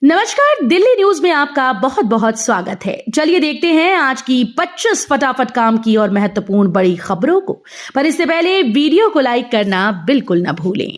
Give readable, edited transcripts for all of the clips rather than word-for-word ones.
नमस्कार, दिल्ली न्यूज में आपका बहुत बहुत स्वागत है। चलिए देखते हैं आज की 25 फटाफट काम की और महत्वपूर्ण बड़ी खबरों को। पर इससे पहले वीडियो को लाइक करना बिल्कुल न भूलें।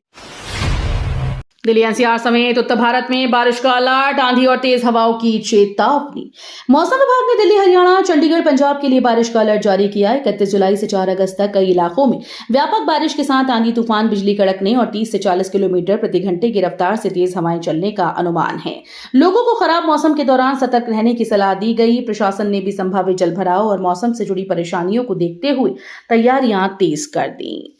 दिल्ली एनसीआर समेत उत्तर भारत में बारिश का अलर्ट, आंधी और तेज हवाओं की चेतावनी। मौसम विभाग ने दिल्ली, हरियाणा, चंडीगढ़, पंजाब के लिए बारिश का अलर्ट जारी किया है। 31 जुलाई से 4 अगस्त तक कई इलाकों में व्यापक बारिश के साथ आंधी तूफान, बिजली कड़कने और 30 से 40 किलोमीटर प्रति घंटे की रफ्तार से तेज हवाएं चलने का अनुमान है। लोगों को खराब मौसम के दौरान सतर्क रहने की सलाह दी गई। प्रशासन ने भी संभावित जलभराव और मौसम से जुड़ी परेशानियों को देखते हुए तैयारियां तेज कर दी।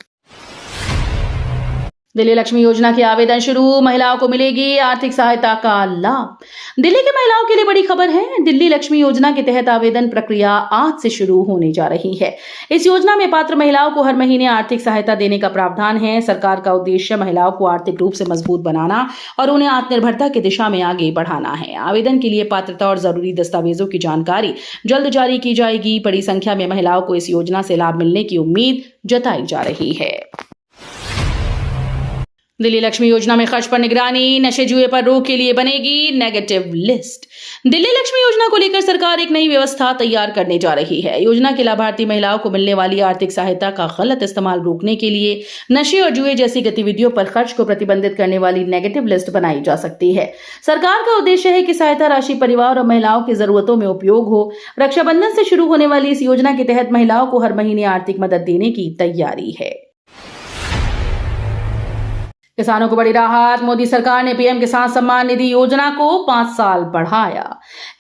दिल्ली लक्ष्मी योजना के आवेदन शुरू, महिलाओं को मिलेगी आर्थिक सहायता का लाभ। दिल्ली की महिलाओं के लिए बड़ी खबर है। दिल्ली लक्ष्मी योजना के तहत आवेदन प्रक्रिया आज से शुरू होने जा रही है। इस योजना में पात्र महिलाओं को हर महीने आर्थिक सहायता देने का प्रावधान है। सरकार का उद्देश्य महिलाओं को आर्थिक रूप से मजबूत बनाना और उन्हें आत्मनिर्भरता की दिशा में आगे बढ़ाना है। आवेदन के लिए पात्रता और जरूरी दस्तावेजों की जानकारी जल्द जारी की जाएगी। बड़ी संख्या में महिलाओं को इस योजना से लाभ मिलने की उम्मीद जताई जा रही है। दिल्ली लक्ष्मी योजना में खर्च पर निगरानी, नशे जुए पर रोक के लिए बनेगी नेगेटिव लिस्ट। दिल्ली लक्ष्मी योजना को लेकर सरकार एक नई व्यवस्था तैयार करने जा रही है। योजना के लाभार्थी महिलाओं को मिलने वाली आर्थिक सहायता का गलत इस्तेमाल रोकने के लिए नशे और जुए जैसी गतिविधियों पर खर्च को प्रतिबंधित करने वाली नेगेटिव लिस्ट बनाई जा सकती है। सरकार का उद्देश्य है कि सहायता राशि परिवार और महिलाओं की जरूरतों में उपयोग हो। रक्षाबंधन से शुरू होने वाली इस योजना के तहत महिलाओं को हर महीने आर्थिक मदद देने की तैयारी है। किसानों को बड़ी राहत, मोदी सरकार ने पीएम किसान सम्मान निधि योजना को 5 साल बढ़ाया।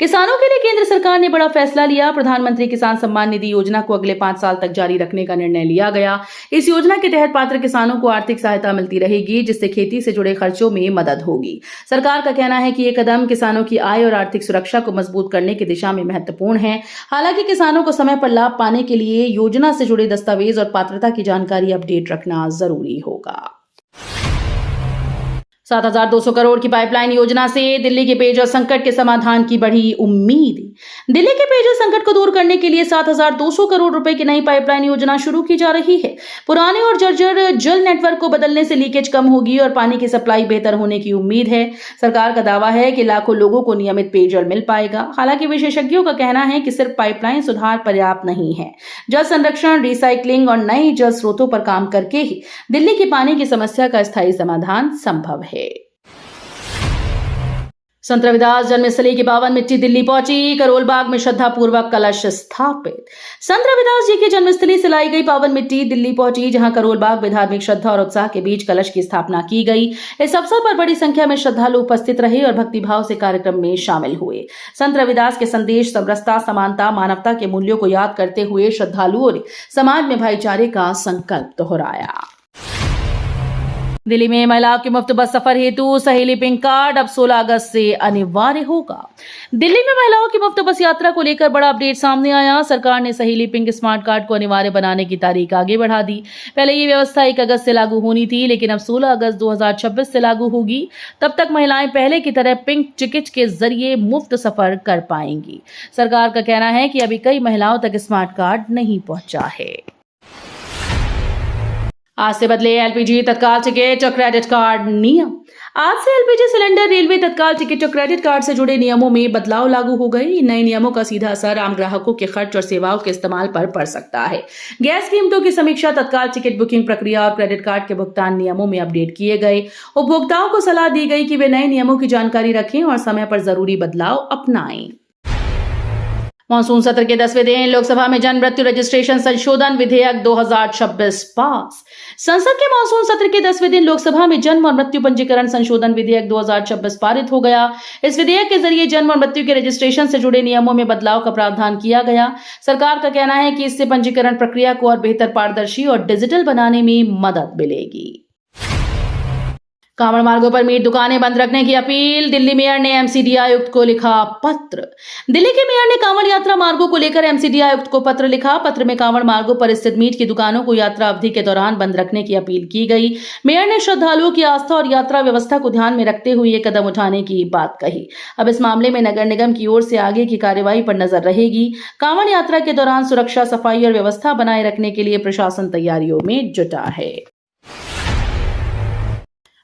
किसानों के लिए केंद्र सरकार ने बड़ा फैसला लिया। प्रधानमंत्री किसान सम्मान निधि योजना को अगले 5 साल तक जारी रखने का निर्णय लिया गया। इस योजना के तहत पात्र किसानों को आर्थिक सहायता मिलती रहेगी, जिससे खेती से जुड़े खर्चों में मदद होगी। सरकार का कहना है कि ये कदम किसानों की आय और आर्थिक सुरक्षा को मजबूत करने की दिशा में महत्वपूर्ण है। हालांकि किसानों को समय पर लाभ पाने के लिए योजना से जुड़े दस्तावेज और पात्रता की जानकारी अपडेट रखना जरूरी होगा। 7,200 करोड़ की पाइपलाइन योजना से दिल्ली के पेयजल संकट के समाधान की बढ़ी उम्मीद। दिल्ली के पेयजल संकट को दूर करने के लिए 7,200 करोड़ रुपए की नई पाइपलाइन योजना शुरू की जा रही है। पुराने और जर्जर जल नेटवर्क को बदलने से लीकेज कम होगी और पानी की सप्लाई बेहतर होने की उम्मीद है। सरकार का दावा है कि लाखों लोगों को नियमित पेयजल मिल पाएगा। हालांकि विशेषज्ञों का कहना है कि सिर्फ पाइपलाइन सुधार पर्याप्त नहीं है। जल संरक्षण, रिसाइकलिंग और नए जल स्रोतों पर काम करके ही दिल्ली की पानी की समस्या का स्थायी समाधान संभव है। संत रविदास जन्मस्थली की पावन मिट्टी दिल्ली पहुंची। करोल बाग में श्रद्धा पूर्वक कलश स्थापित। संत रविदास जी की जन्मस्थली से लाई गई पावन मिट्टी दिल्ली पहुंची, जहां करोल बाग में धार्मिक श्रद्धा और उत्साह के बीच कलश की स्थापना की गई। इस अवसर पर बड़ी संख्या में श्रद्धालु उपस्थित रहे और भक्तिभाव से कार्यक्रम में शामिल हुए। संत रविदास के संदेश, समरसता, समानता, मानवता के मूल्यों को याद करते हुए श्रद्धालुओं ने समाज में भाईचारे का संकल्प दोहराया। दिल्ली में महिलाओं के मुफ्त बस सफर हेतु सहेली पिंक कार्ड अब 16 अगस्त से अनिवार्य होगा। दिल्ली में महिलाओं की मुफ्त बस यात्रा को लेकर बड़ा अपडेट सामने आया। सरकार ने सहेली पिंक स्मार्ट कार्ड को अनिवार्य बनाने की तारीख आगे बढ़ा दी। पहले ये व्यवस्था 1 अगस्त से लागू होनी थी, लेकिन अब 16 अगस्त 2026 से लागू होगी। तब तक महिलाएं पहले की तरह पिंक टिकट के जरिए मुफ्त सफर कर पाएंगी। सरकार का कहना है कि अभी कई महिलाओं तक स्मार्ट कार्ड नहीं पहुंचा है। आज से बदले एलपीजी तत्काल टिकट और क्रेडिट कार्ड नियम। आज से एलपीजी सिलेंडर, रेलवे तत्काल टिकट और क्रेडिट कार्ड से जुड़े नियमों में बदलाव लागू हो गए। इन नए नियमों का सीधा असर आम ग्राहकों के खर्च और सेवाओं के इस्तेमाल पर पड़ सकता है। गैस कीमतों की समीक्षा, तत्काल टिकट बुकिंग प्रक्रिया और क्रेडिट कार्ड के भुगतान नियमों में अपडेट किए गए। उपभोक्ताओं को सलाह दी गई कि वे नए नियमों की जानकारी रखें और समय पर जरूरी बदलाव अपनाएं। मॉनसून सत्र के 10वें दिन लोकसभा में जन्म मृत्यु रजिस्ट्रेशन संशोधन विधेयक 2026 पास। संसद के मॉनसून सत्र के 10वें दिन लोकसभा में जन्म और मृत्यु पंजीकरण संशोधन विधेयक 2026 पारित हो गया। इस विधेयक के जरिए जन्म और मृत्यु के रजिस्ट्रेशन से जुड़े नियमों में बदलाव का प्रावधान किया गया। सरकार का कहना है कि इससे पंजीकरण प्रक्रिया को और बेहतर, पारदर्शी और डिजिटल बनाने में मदद मिलेगी। कांवड़ मार्गों पर मीट दुकानें बंद रखने की अपील। दिल्ली मेयर ने एमसीडी आयुक्त को लिखा पत्र। दिल्ली के मेयर ने कांवड़ यात्रा मार्गों को लेकर एमसीडी आयुक्त को पत्र लिखा। पत्र में कांवड़ मार्गों पर स्थित मीट की दुकानों को यात्रा अवधि के दौरान बंद रखने की अपील की गई। मेयर ने श्रद्धालुओं की आस्था और यात्रा व्यवस्था को ध्यान में रखते हुए ये कदम उठाने की बात कही। अब इस मामले में नगर निगम की ओर से आगे की कार्यवाही पर नजर रहेगी। कांवड़ यात्रा के दौरान सुरक्षा, सफाई और व्यवस्था बनाए रखने के लिए प्रशासन तैयारियों में जुटा है।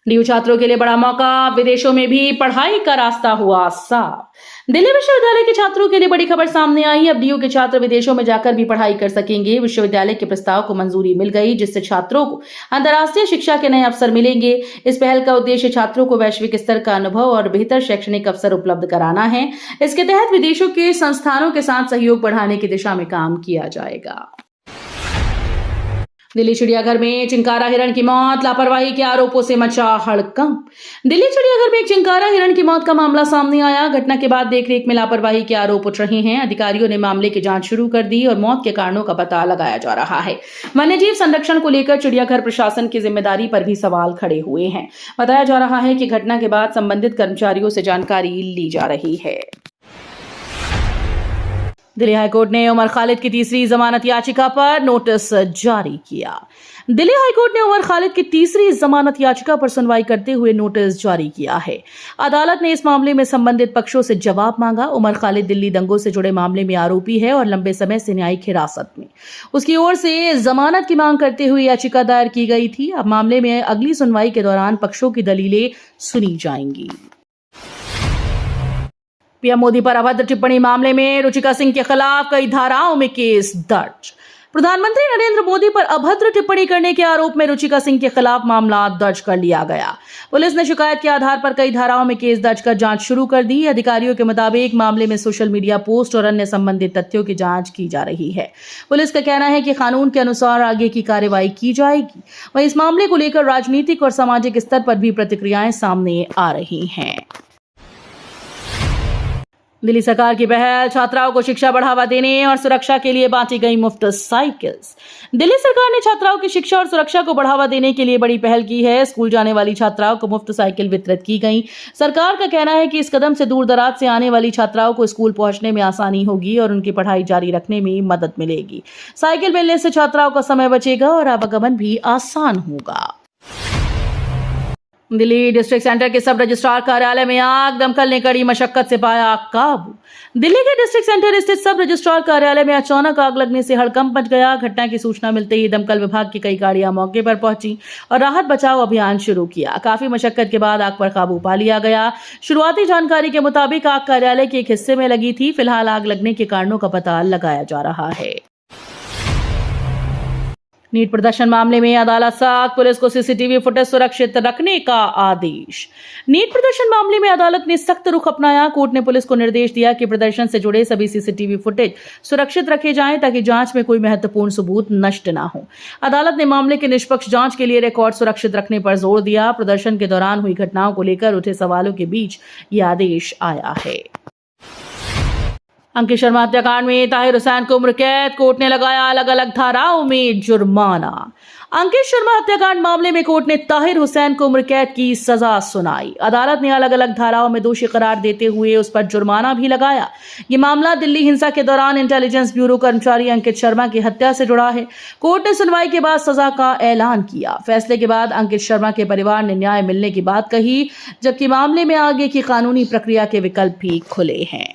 डीयू छात्रों के लिए बड़ा मौका, विदेशों में भी पढ़ाई का रास्ता हुआ साफ। दिल्ली विश्वविद्यालय के छात्रों के लिए बड़ी खबर सामने आई। अब डीयू के छात्र विदेशों में जाकर भी पढ़ाई कर सकेंगे। विश्वविद्यालय के प्रस्ताव को मंजूरी मिल गई, जिससे छात्रों को अंतर्राष्ट्रीय शिक्षा के नए अवसर मिलेंगे। इस पहल का उद्देश्य छात्रों को वैश्विक स्तर का अनुभव और बेहतर शैक्षणिक अवसर उपलब्ध कराना है। इसके तहत विदेशों के संस्थानों के साथ सहयोग बढ़ाने की दिशा में काम किया जाएगा। दिल्ली चिड़ियाघर में चिंकारा हिरण की मौत, लापरवाही के आरोपों से मचा हड़कंप। दिल्ली चिड़ियाघर में एक चिंकारा हिरण की मौत का मामला सामने आया। घटना के बाद देखरेख में लापरवाही के आरोप उठ रहे हैं। अधिकारियों ने मामले की जांच शुरू कर दी और मौत के कारणों का पता लगाया जा रहा है। वन्यजीव संरक्षण को लेकर चिड़ियाघर प्रशासन की जिम्मेदारी पर भी सवाल खड़े हुए हैं। बताया जा रहा है कि घटना के बाद संबंधित कर्मचारियों से जानकारी ली जा रही है। दिल्ली हाईकोर्ट ने उमर खालिद की तीसरी जमानत याचिका पर नोटिस जारी किया। दिल्ली हाईकोर्ट ने उमर खालिद की तीसरी जमानत याचिका पर सुनवाई करते हुए नोटिस जारी किया है। अदालत ने इस मामले में संबंधित पक्षों से जवाब मांगा। उमर खालिद दिल्ली दंगों से जुड़े मामले में आरोपी है और लंबे समय से न्यायिक हिरासत में। उसकी ओर से जमानत की मांग करते हुए याचिका दायर की गई थी। अब मामले में अगली सुनवाई के दौरान पक्षों की दलीलें सुनी जाएंगी। पीएम मोदी पर अभद्र टिप्पणी मामले में रुचिका सिंह के खिलाफ कई धाराओं में केस दर्ज। प्रधानमंत्री नरेंद्र मोदी पर अभद्र टिप्पणी करने के आरोप में रुचिका सिंह के खिलाफ मामला दर्ज कर लिया गया। पुलिस ने शिकायत के आधार पर कई धाराओं में केस दर्ज कर जांच शुरू कर दी। अधिकारियों के मुताबिक मामले में सोशल मीडिया पोस्ट और अन्य संबंधित तथ्यों की जांच की जा रही है। पुलिस का कहना है कि कानून के अनुसार आगे की कार्रवाई की जाएगी। वहीं इस मामले को लेकर राजनीतिक और सामाजिक स्तर पर भी प्रतिक्रियाएं सामने आ रही हैं। दिल्ली सरकार की पहल, छात्राओं को शिक्षा बढ़ावा देने और सुरक्षा के लिए बांटी गई मुफ्त साइकिल्स। दिल्ली सरकार ने छात्राओं की शिक्षा और सुरक्षा को बढ़ावा देने के लिए बड़ी पहल की है। स्कूल जाने वाली छात्राओं को मुफ्त साइकिल वितरित की गई। सरकार का कहना है कि इस कदम से दूर दराज से आने वाली छात्राओं को स्कूल पहुंचने में आसानी होगी और उनकी पढ़ाई जारी रखने में मदद मिलेगी। साइकिल मिलने से छात्राओं का समय बचेगा और आवागमन भी आसान होगा। दिल्ली डिस्ट्रिक्ट सेंटर के सब रजिस्ट्रार कार्यालय में आग, दमकल ने कड़ी मशक्कत से पाया काबू। दिल्ली के डिस्ट्रिक्ट सेंटर स्थित सब रजिस्ट्रार कार्यालय में अचानक आग लगने से हड़कंप मच गया। घटना की सूचना मिलते ही दमकल विभाग की कई गाड़ियां मौके पर पहुंची और राहत बचाव अभियान शुरू किया। काफी मशक्कत के बाद आग पर काबू पा लिया गया। शुरुआती जानकारी के मुताबिक आग कार्यालय के एक हिस्से में लगी थी। फिलहाल आग लगने के कारणों का पता लगाया जा रहा है। नीट प्रदर्शन मामले में अदालत सख्त, पुलिस को सीसीटीवी फुटेज सुरक्षित रखने का आदेश। नीट प्रदर्शन मामले में अदालत ने सख्त रुख अपनाया। कोर्ट ने पुलिस को निर्देश दिया कि प्रदर्शन से जुड़े सभी सीसीटीवी फुटेज सुरक्षित रखे जाएं ताकि जांच में कोई महत्वपूर्ण सबूत नष्ट न हो। अदालत ने मामले की निष्पक्ष जांच के लिए रिकॉर्ड सुरक्षित रखने पर जोर दिया। प्रदर्शन के दौरान हुई घटनाओं को लेकर उठे सवालों के बीच यह आदेश आया है। अंकित शर्मा हत्याकांड में ताहिर हुसैन को उम्र कैद, कोर्ट ने लगाया अलग अलग धाराओं में जुर्माना। अंकित शर्मा हत्याकांड मामले में कोर्ट ने ताहिर हुसैन को उम्र कैद की सजा सुनाई। अदालत ने अलग अलग धाराओं में दोषी करार देते हुए उस पर जुर्माना भी लगाया। ये मामला दिल्ली हिंसा के दौरान इंटेलिजेंस ब्यूरो कर्मचारी अंकित शर्मा की हत्या से जुड़ा है। कोर्ट ने सुनवाई के बाद सजा का ऐलान किया। फैसले के बाद अंकित शर्मा के परिवार ने न्याय मिलने की बात कही, जबकि मामले में आगे की कानूनी प्रक्रिया के विकल्प भी खुले हैं।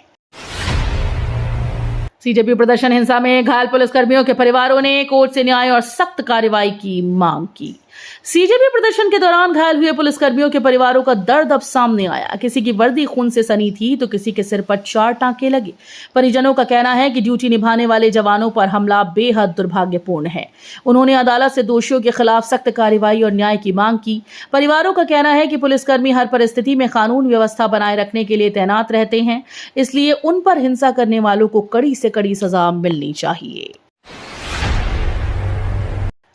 सीजेपी प्रदर्शन हिंसा में घायल पुलिसकर्मियों के परिवारों ने कोर्ट से न्याय और सख्त कार्रवाई की मांग की। सीजेपी प्रदर्शन के दौरान घायल हुए पुलिसकर्मियों के परिवारों का दर्द अब सामने आया। किसी की वर्दी खून से सनी थी तो किसी के सिर पर 4 टांके लगे। परिजनों का कहना है कि ड्यूटी निभाने वाले जवानों पर हमला बेहद दुर्भाग्यपूर्ण है। उन्होंने अदालत से दोषियों के खिलाफ सख्त कार्रवाई और न्याय की मांग की। परिवारों का कहना है कि पुलिसकर्मी हर परिस्थिति में कानून व्यवस्था बनाए रखने के लिए तैनात रहते हैं, इसलिए उन पर हिंसा करने वालों को कड़ी से कड़ी सजा मिलनी चाहिए।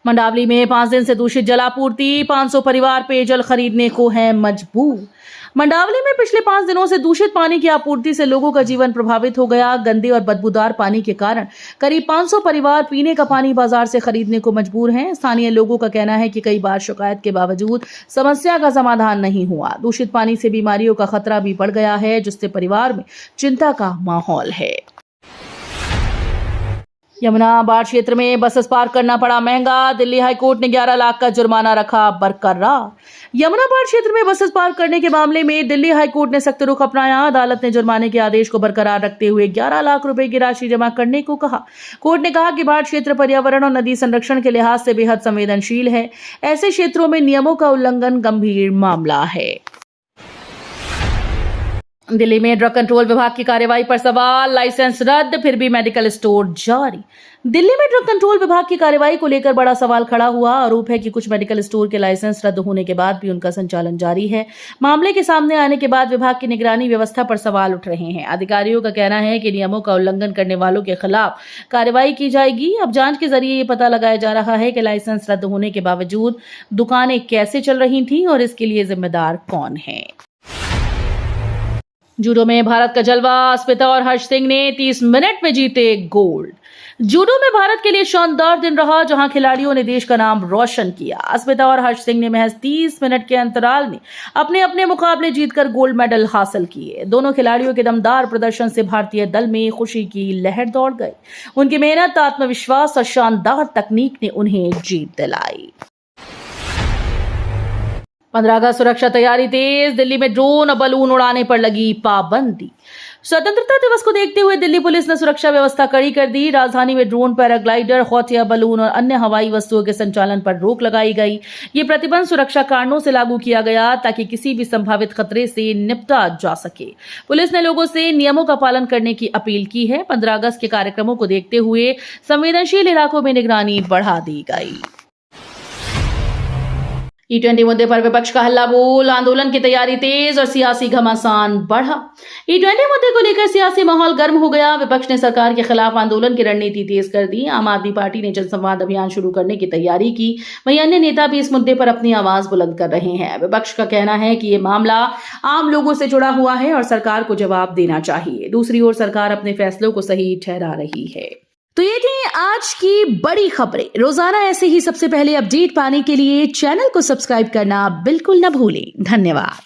मंडावली में 5 दिन से दूषित जलापूर्ति, 500 परिवार पेयजल खरीदने को हैं मजबूर। मंडावली में पिछले 5 दिनों से दूषित पानी की आपूर्ति से लोगों का जीवन प्रभावित हो गया। गंदे और बदबूदार पानी के कारण करीब 500 परिवार पीने का पानी बाजार से खरीदने को मजबूर हैं। स्थानीय लोगों का कहना है कि कई बार शिकायत के बावजूद समस्या का समाधान नहीं हुआ। दूषित पानी से बीमारियों का खतरा भी बढ़ गया है, जिससे परिवार में चिंता का माहौल है। यमुना बाढ़ क्षेत्र में बसेस पार्क करना पड़ा महंगा, दिल्ली हाईकोर्ट ने 11 लाख का जुर्माना रखा बरकरार। यमुना बाढ़ क्षेत्र में बसेस पार्क करने के मामले में दिल्ली हाईकोर्ट ने सख्त रुख अपनाया। अदालत ने जुर्माने के आदेश को बरकरार रखते हुए 11 लाख रुपए की राशि जमा करने को कहा। कोर्ट ने कहा कि बाढ़ क्षेत्र पर्यावरण और नदी संरक्षण के लिहाज से बेहद संवेदनशील है। ऐसे क्षेत्रों में नियमों का उल्लंघन गंभीर मामला है। दिल्ली में ड्रग कंट्रोल विभाग की कार्रवाई पर सवाल, लाइसेंस रद्द फिर भी मेडिकल स्टोर जारी। दिल्ली में ड्रग कंट्रोल विभाग की कार्रवाई को लेकर बड़ा सवाल खड़ा हुआ। आरोप है कि कुछ मेडिकल स्टोर के लाइसेंस रद्द होने के बाद भी उनका संचालन जारी है। मामले के सामने आने के बाद विभाग की निगरानी व्यवस्था पर सवाल उठ रहे हैं। अधिकारियों का कहना है कि नियमों का उल्लंघन करने वालों के खिलाफ कार्रवाई की जाएगी। अब जांच के जरिए ये पता लगाया जा रहा है कि लाइसेंस रद्द होने के बावजूद दुकानें कैसे चल रही थी और इसके लिए जिम्मेदार कौन है। जूडो में भारत का जलवा, अस्मिता और हर्ष सिंह ने 30 मिनट में जीते गोल्ड। जूडो में भारत के लिए शानदार दिन रहा, जहां खिलाड़ियों ने देश का नाम रोशन किया। अस्मिता और हर्ष सिंह ने महज 30 मिनट के अंतराल में अपने अपने मुकाबले जीतकर गोल्ड मेडल हासिल किए। दोनों खिलाड़ियों के दमदार प्रदर्शन से भारतीय दल में खुशी की लहर दौड़ गई। उनकी मेहनत, आत्मविश्वास और शानदार तकनीक ने उन्हें जीत दिलाई। 15 अगस्त सुरक्षा तैयारी तेज, दिल्ली में ड्रोन और बलून उड़ाने पर लगी पाबंदी। स्वतंत्रता दिवस को देखते हुए दिल्ली पुलिस ने सुरक्षा व्यवस्था कड़ी कर दी। राजधानी में drone, paraglider, hot air balloon और अन्य हवाई वस्तुओं के संचालन पर रोक लगाई गई। ये प्रतिबंध सुरक्षा कारणों से लागू किया गया ताकि किसी भी संभावित खतरे से निपटा जा सके। पुलिस ने लोगों से नियमों का पालन करने की अपील की है। 15 अगस्त के कार्यक्रमों को देखते हुए संवेदनशील इलाकों में निगरानी बढ़ा दी गई। E20 मुद्दे पर विपक्ष का हल्ला बोल, आंदोलन की तैयारी तेज और सियासी घमासान बढ़ा। E20 मुद्दे को लेकर सियासी माहौल गर्म हो गया। विपक्ष ने सरकार के खिलाफ आंदोलन की रणनीति तेज कर दी। आम आदमी पार्टी ने जनसंवाद अभियान शुरू करने की तैयारी की। वहीं अन्य नेता भी इस मुद्दे पर अपनी आवाज बुलंद कर रहे हैं। विपक्ष का कहना है कि ये मामला आम लोगों से जुड़ा हुआ है और सरकार को जवाब देना चाहिए। दूसरी ओर सरकार अपने फैसलों को सही ठहरा रही है। तो ये थी आज की बड़ी खबरें। रोजाना ऐसे ही सबसे पहले अपडेट पाने के लिए चैनल को सब्सक्राइब करना बिल्कुल न भूलें। धन्यवाद।